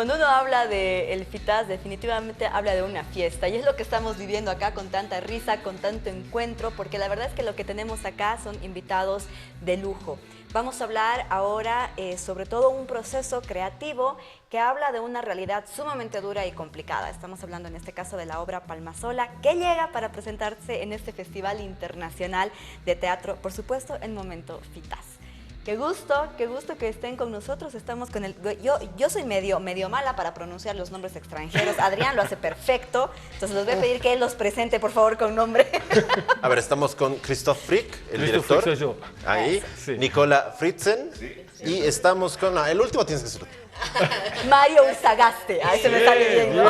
Cuando uno habla de el FITAS, definitivamente habla de una fiesta y es lo que estamos viviendo acá con tanta risa, con tanto encuentro, porque la verdad es que lo que tenemos acá son invitados de lujo. Vamos a hablar ahora sobre todo un proceso creativo que habla de una realidad sumamente dura y complicada. Estamos hablando en este caso de la obra Palmasola, que llega para presentarse en este Festival Internacional de Teatro, por supuesto, en Momento FITAS. Qué gusto que estén con nosotros. Estamos con el... Yo soy medio mala para pronunciar los nombres extranjeros. Adrián lo hace perfecto. Entonces les voy a pedir que él los presente, por favor, con nombre. A ver, estamos con Christoph Frick, el director. Frick soy yo. Ahí. Sí. Nicola Fritzen. Sí. Y estamos con... el último tienes que ser tú. Mario Usagaste. Ahí se me sale bien, ¿no?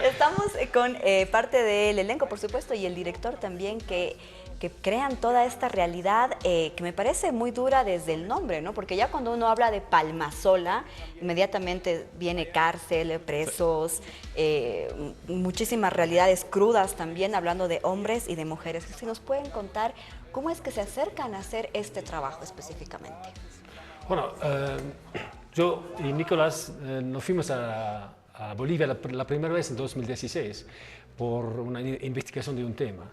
Estamos con parte del elenco, por supuesto, y el director también que crean toda esta realidad que me parece muy dura desde el nombre, ¿no? Porque ya cuando uno habla de Palmasola, inmediatamente viene cárcel, presos, muchísimas realidades crudas también, hablando de hombres y de mujeres. Si nos pueden contar cómo es que se acercan a hacer este trabajo específicamente. Bueno, yo y Nicolás nos fuimos a Bolivia la primera vez en 2016 por una investigación de un tema.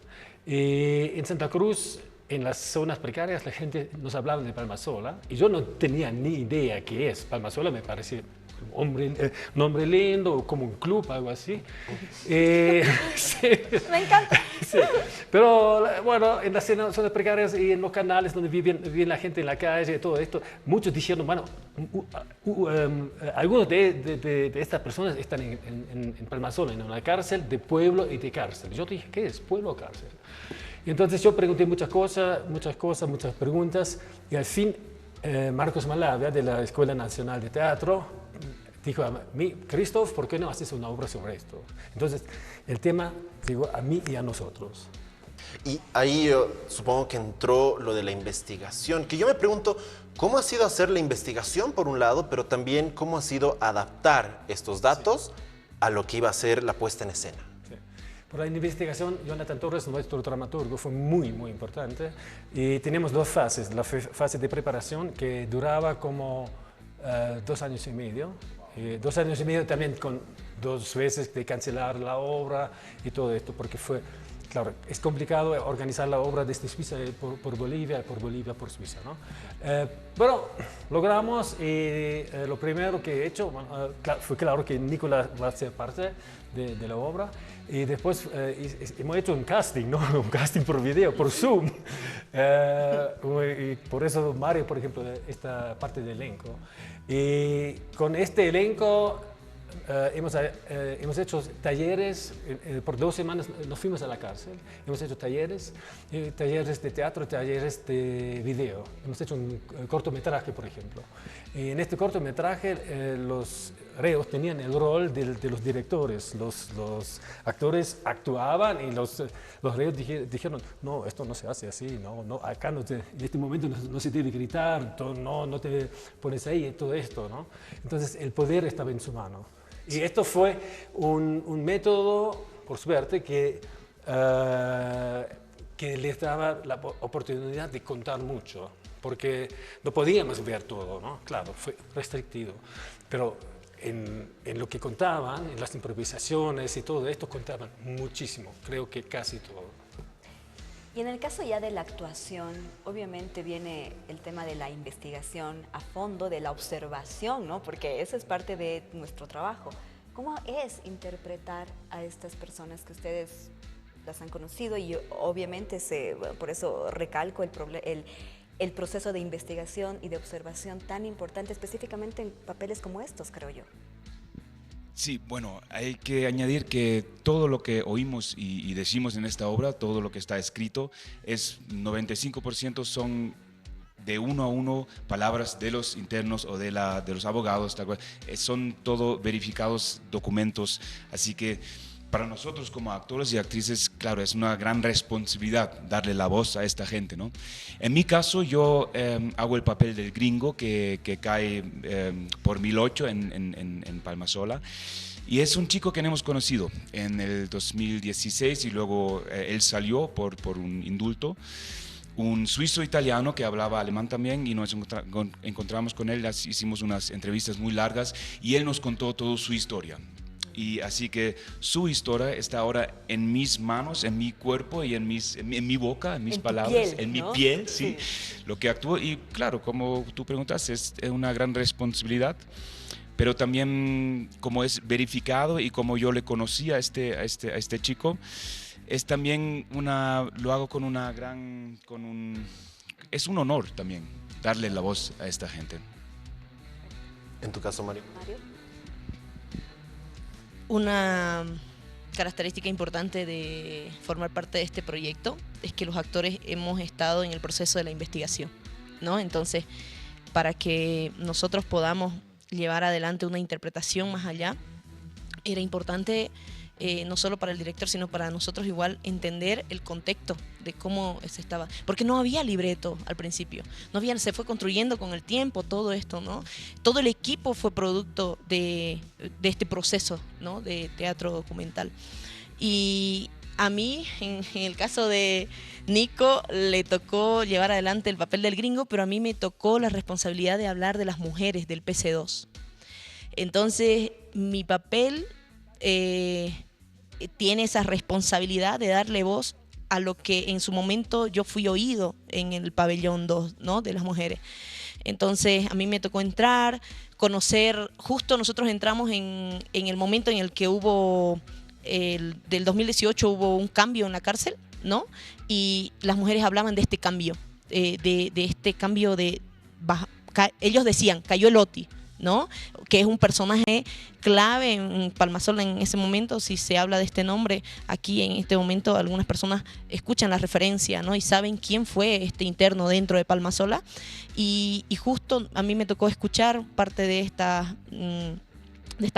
En Santa Cruz, en las zonas precarias, la gente nos hablaba de Palmasola y yo no tenía ni idea qué es. Palmasola me parecía un nombre lindo, o como un club, algo así. Sí. Me encanta. Sí. Pero bueno, en las zonas precarias y en los canales donde vive la gente en la calle, todo esto, muchos dijeron, bueno, algunos de estas personas están en Palmasola, en una cárcel de pueblo y de cárcel. Yo dije, ¿qué es pueblo o cárcel? Y entonces yo pregunté muchas preguntas, y al fin Marcos Malavia, de la Escuela Nacional de Teatro, dijo a mí, Christoph, ¿por qué no haces una obra sobre esto? Entonces, el tema llegó a mí y a nosotros. Y ahí yo supongo que entró lo de la investigación, que yo me pregunto, ¿cómo ha sido hacer la investigación por un lado, pero también cómo ha sido adaptar estos datos a lo que iba a ser la puesta en escena? Por la investigación, Jonathan Torres, nuestro dramaturgo, fue muy importante. Y teníamos dos fases. La fase de preparación, que duraba como 2 años y medio. 2 años y medio también con 2 veces de cancelar la obra y todo esto, porque fue, claro, es complicado organizar la obra desde Suiza por Bolivia por Suiza, ¿no? Bueno, logramos y lo primero que he hecho fue claro que Nicolás va a ser parte de la obra. Y después hemos hecho un casting, ¿no? Un casting por video, por Zoom. Y por eso Mario, por ejemplo, esta parte del elenco. Y con este elenco hemos hecho talleres, por 2 semanas nos fuimos a la cárcel, hemos hecho talleres de teatro, talleres de video. Hemos hecho un cortometraje, por ejemplo. Y en este cortometraje los reos tenían el rol de los directores, los actores actuaban y los reos dijeron, no, esto no se hace así, no, acá en este momento no se debe gritar, no te pones ahí, todo esto, ¿no? Entonces el poder estaba en su mano. Y esto fue un método, por suerte, que les daba la oportunidad de contar mucho, porque no podíamos ver todo, ¿no? Claro, fue restrictivo, pero en lo que contaban, en las improvisaciones y todo esto, contaban muchísimo, creo que casi todo. Y en el caso ya de la actuación, obviamente viene el tema de la investigación a fondo, de la observación, ¿no? Porque eso es parte de nuestro trabajo. ¿Cómo es interpretar a estas personas que ustedes las han conocido? Y obviamente por eso recalco el proceso de investigación y de observación tan importante, específicamente en papeles como estos, creo yo. Sí, bueno, hay que añadir que todo lo que oímos y decimos en esta obra, todo lo que está escrito, 95% son de 1 a 1 palabras de los internos o de los abogados, tal cual. Son todo verificados documentos, así que para nosotros como actores y actrices, claro, es una gran responsabilidad darle la voz a esta gente, ¿no? En mi caso, yo hago el papel del gringo que cae por 1008 en Palmasola. Y es un chico que hemos conocido en el 2016 y luego él salió por un indulto. un suizo italiano que hablaba alemán también y nos encontramos con él, hicimos unas entrevistas muy largas y él nos contó toda su historia. Y así que su historia está ahora en mis manos, en mi cuerpo y en mi boca, en mis palabras, piel, en mi ¿no? piel, sí, lo que actúo. Y claro, como tú preguntas, es una gran responsabilidad, pero también como es verificado y como yo le conocí a este chico, es también lo hago con una gran, es un honor también darle la voz a esta gente. En tu caso, Mario. Mario. Una característica importante de formar parte de este proyecto es que los actores hemos estado en el proceso de la investigación, ¿no? Entonces, para que nosotros podamos llevar adelante una interpretación más allá, era importante no solo para el director, sino para nosotros igual entender el contexto de cómo se estaba, porque no había libreto al principio, se fue construyendo con el tiempo todo esto, ¿no? Todo el equipo fue producto de este proceso, ¿no? De teatro documental. Y a mí, en el caso de Nico, le tocó llevar adelante el papel del gringo, pero a mí me tocó la responsabilidad de hablar de las mujeres del PC2. Entonces, mi papel tiene esa responsabilidad de darle voz a lo que en su momento yo fui oído en el pabellón 2, ¿no? De las mujeres. Entonces a mí me tocó entrar, conocer, justo nosotros entramos en el momento en el que hubo, del 2018 hubo un cambio en la cárcel, ¿no? Y las mujeres hablaban de este cambio, de este cambio ellos decían, cayó el Oti, ¿no? Que es un personaje clave en Palmasola en ese momento. Si se habla de este nombre aquí en este momento, algunas personas escuchan la referencia, ¿no? Y saben quién fue este interno dentro de Palmasola. Y justo a mí me tocó escuchar parte de estas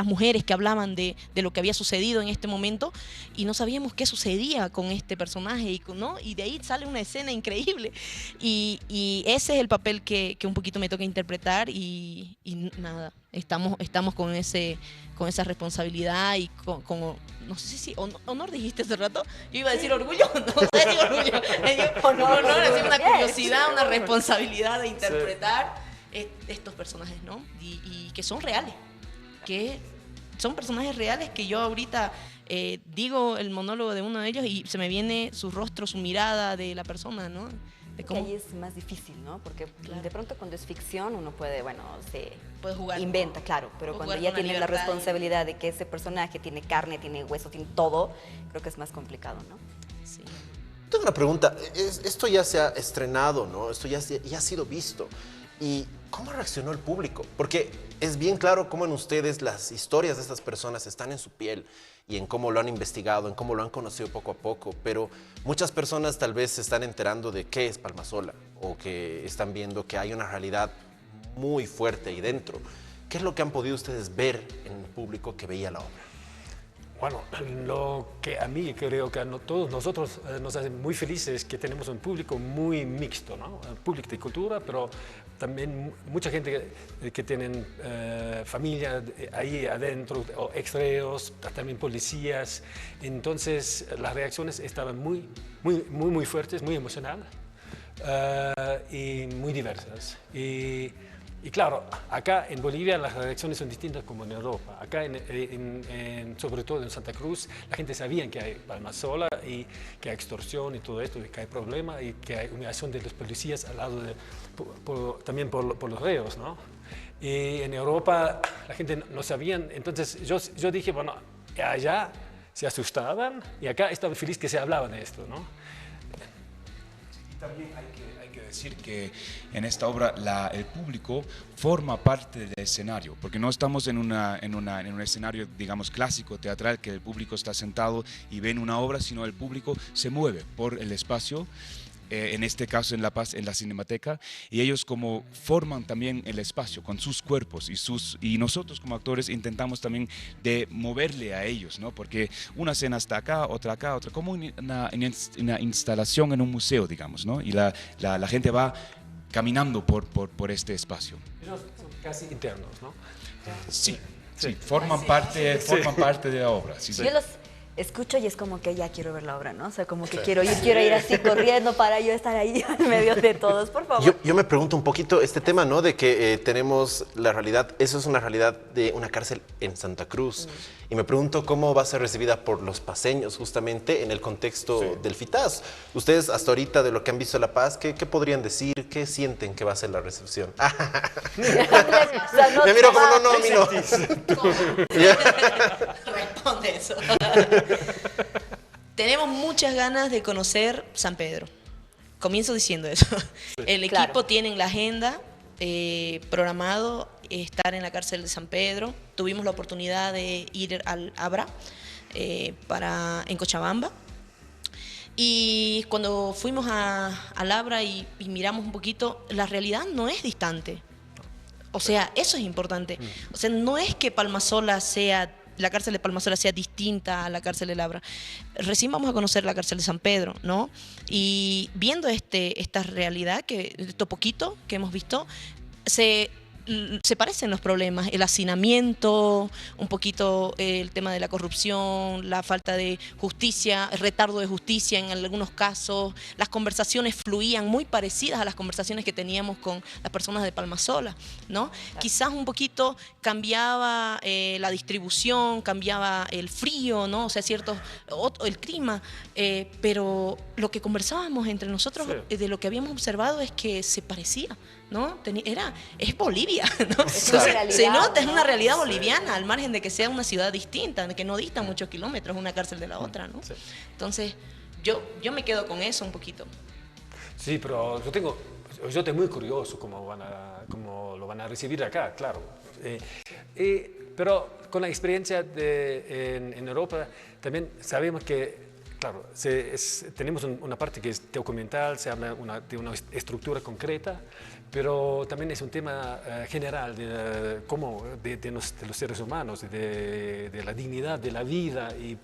mujeres que hablaban de lo que había sucedido en este momento y no sabíamos qué sucedía con este personaje, ¿no? Y de ahí sale una escena increíble y ese es el papel que un poquito me toca interpretar y nada, estamos con esa responsabilidad y con no sé si honor dijiste hace rato, yo iba a decir orgullo, no sé si orgullo, honor, es una curiosidad, una responsabilidad de interpretar estos personajes, ¿no? Y que son reales, que son personajes reales que yo ahorita digo el monólogo de uno de ellos y se me viene su rostro, su mirada de la persona, ¿no? De cómo... Que ahí es más difícil, ¿no? Porque claro, de pronto cuando es ficción uno puede, puede jugar, inventa, claro, pero cuando ya tiene la responsabilidad de que ese personaje tiene carne, tiene hueso, tiene todo, creo que es más complicado, ¿no? Sí. Tengo una pregunta, esto ya se ha estrenado, ¿no? Esto ya ha sido visto. ¿Y cómo reaccionó el público? Porque es bien claro cómo en ustedes las historias de estas personas están en su piel y en cómo lo han investigado, en cómo lo han conocido poco a poco, pero muchas personas tal vez se están enterando de qué es Palmasola o que están viendo que hay una realidad muy fuerte ahí dentro. ¿Qué es lo que han podido ustedes ver en el público que veía la obra? Bueno, lo que a mí creo que a todos nosotros nos hace muy felices es que tenemos un público muy mixto, ¿no? Un público de cultura, pero también mucha gente que tienen familia ahí adentro, o extreos, también policías. Entonces las reacciones estaban muy fuertes, muy emocionales y muy diversas. Y claro, acá en Bolivia las reacciones son distintas como en Europa. Acá, sobre todo en Santa Cruz, la gente sabía que hay Palmasola y que hay extorsión y todo esto, y que hay problema y que hay humillación de los policías al lado también por los reos, ¿no? Y en Europa la gente no sabía, entonces yo dije, bueno, allá se asustaban y acá estaba feliz que se hablaba de esto, ¿no? También hay que decir que en esta obra el público forma parte del escenario, porque no estamos en un escenario, digamos, clásico, teatral, que el público está sentado y ven una obra, sino el público se mueve por el espacio, en este caso en La Paz, en la Cinemateca, y ellos como forman también el espacio con sus cuerpos y nosotros como actores intentamos también de moverle a ellos, ¿no? Porque una escena está acá, otra, como una instalación en un museo, digamos, ¿no? Y la gente va caminando por este espacio. Ellos son casi internos, ¿no? Sí, forman parte de la obra. Sí, sí. escucho y es como que ya quiero ver la obra, ¿no? O sea, como que quiero ir así corriendo para yo estar ahí en medio de todos, por favor. Yo me pregunto un poquito este tema, ¿no? De que tenemos la realidad, eso es una realidad de una cárcel en Santa Cruz. Y me pregunto cómo va a ser recibida por los paseños justamente en el contexto del FITAS. Ustedes hasta ahorita de lo que han visto de La Paz, ¿qué podrían decir? ¿Qué sienten que va a ser la recepción? Me miro como no, a mí no. Responde eso. Tenemos muchas ganas de conocer San Pedro. Comienzo diciendo eso. El equipo tiene en la agenda programado estar en la cárcel de San Pedro. Tuvimos la oportunidad de ir al Abra en Cochabamba. Y cuando fuimos al Abra y miramos un poquito, la realidad no es distante. O sea, eso es importante. O sea, no es que la cárcel de Palmasola sea distinta a la cárcel del Abra. Recién vamos a conocer la cárcel de San Pedro, ¿no? Y viendo esta realidad, esto poquito que hemos visto, se parecen los problemas, el hacinamiento, un poquito el tema de la corrupción, la falta de justicia, el retardo de justicia en algunos casos. Las conversaciones fluían muy parecidas a las conversaciones que teníamos con las personas de Palmasola, ¿no? Quizás un poquito cambiaba la distribución, cambiaba el frío, ¿no? O sea, el clima, pero lo que conversábamos entre nosotros de lo que habíamos observado es que se parecía, ¿no? Es Bolivia, ¿no? Entonces, se nota, es una realidad boliviana, al margen de que sea una ciudad distinta, de que no dista muchos kilómetros una cárcel de la otra, ¿no? Entonces, yo me quedo con eso un poquito. Sí, pero yo estoy muy curioso cómo lo van a recibir acá, claro. Pero con la experiencia en Europa, también sabemos que, claro, tenemos una parte que es documental, se habla de una estructura concreta, pero también es un tema general de los seres humanos, de la dignidad de la vida y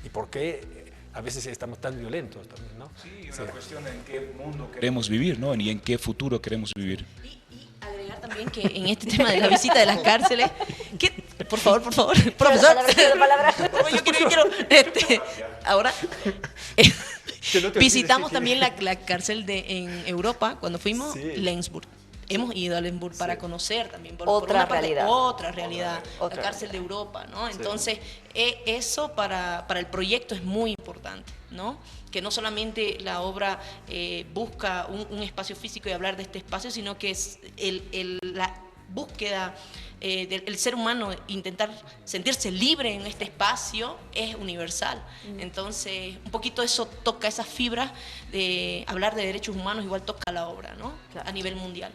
por qué a veces estamos tan violentos también, ¿no? Sí, una cuestión de en qué mundo queremos vivir, ¿no? Y en qué futuro queremos vivir. Y agregar también que en este tema de la visita de las cárceles, por favor, profesor. Palabra. Yo quiero ahora visitamos también la cárcel en Europa cuando fuimos, Lensburg. Hemos ido a Lensburg para conocer también Otra realidad, la cárcel de Europa, ¿no? Entonces, eso para el proyecto es muy importante, ¿no? Que no solamente la obra busca un espacio físico y hablar de este espacio, sino que es la búsqueda del ser humano, intentar sentirse libre en este espacio, es universal. Entonces, un poquito eso toca esas fibras de hablar de derechos humanos, igual toca la obra, ¿no? A nivel mundial.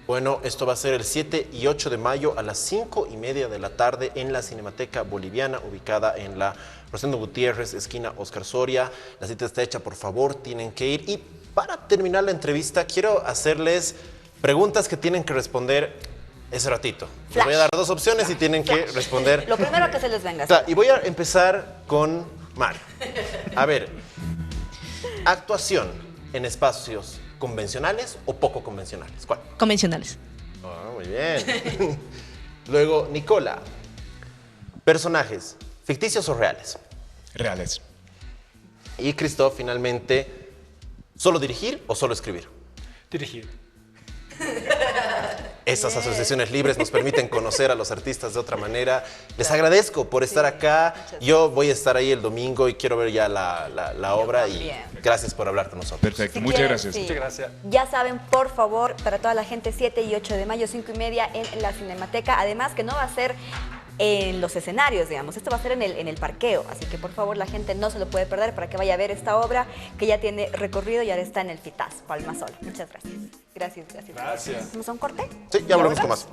Bueno, esto va a ser el 7 y 8 de mayo a las 5:30 de la tarde en la Cinemateca Boliviana, ubicada en la Rosendo Gutiérrez, esquina Oscar Soria. La cita está hecha, por favor, tienen que ir. Y para terminar la entrevista, quiero hacerles preguntas que tienen que responder ese ratito. Les voy a dar 2 opciones y tienen que responder. Lo primero que se les venga. Y voy a empezar con Mario. A ver, actuación en espacios ¿convencionales o poco convencionales? ¿Cuál? Convencionales. Muy bien. Luego, Nicola. Personajes, ¿ficticios o reales? Reales. Y Christoph, finalmente, ¿solo dirigir o solo escribir? Dirigir. Esas asociaciones libres nos permiten conocer a los artistas de otra manera. Les agradezco por estar acá. Yo voy a estar ahí el domingo y quiero ver ya la obra. Y gracias por hablar con nosotros. Perfecto, muchas gracias. Sí. Muchas gracias. Ya saben, por favor, para toda la gente, 7 y 8 de mayo, 5:30 en la Cinemateca. Además, que no va a ser en los escenarios, digamos. Esto va a ser en el parqueo. Así que, por favor, la gente no se lo puede perder para que vaya a ver esta obra que ya tiene recorrido y ahora está en el FITAS, Palmasola. Muchas gracias. Gracias. Gracias. ¿Vamos a un corte? Sí, ya volvemos con más.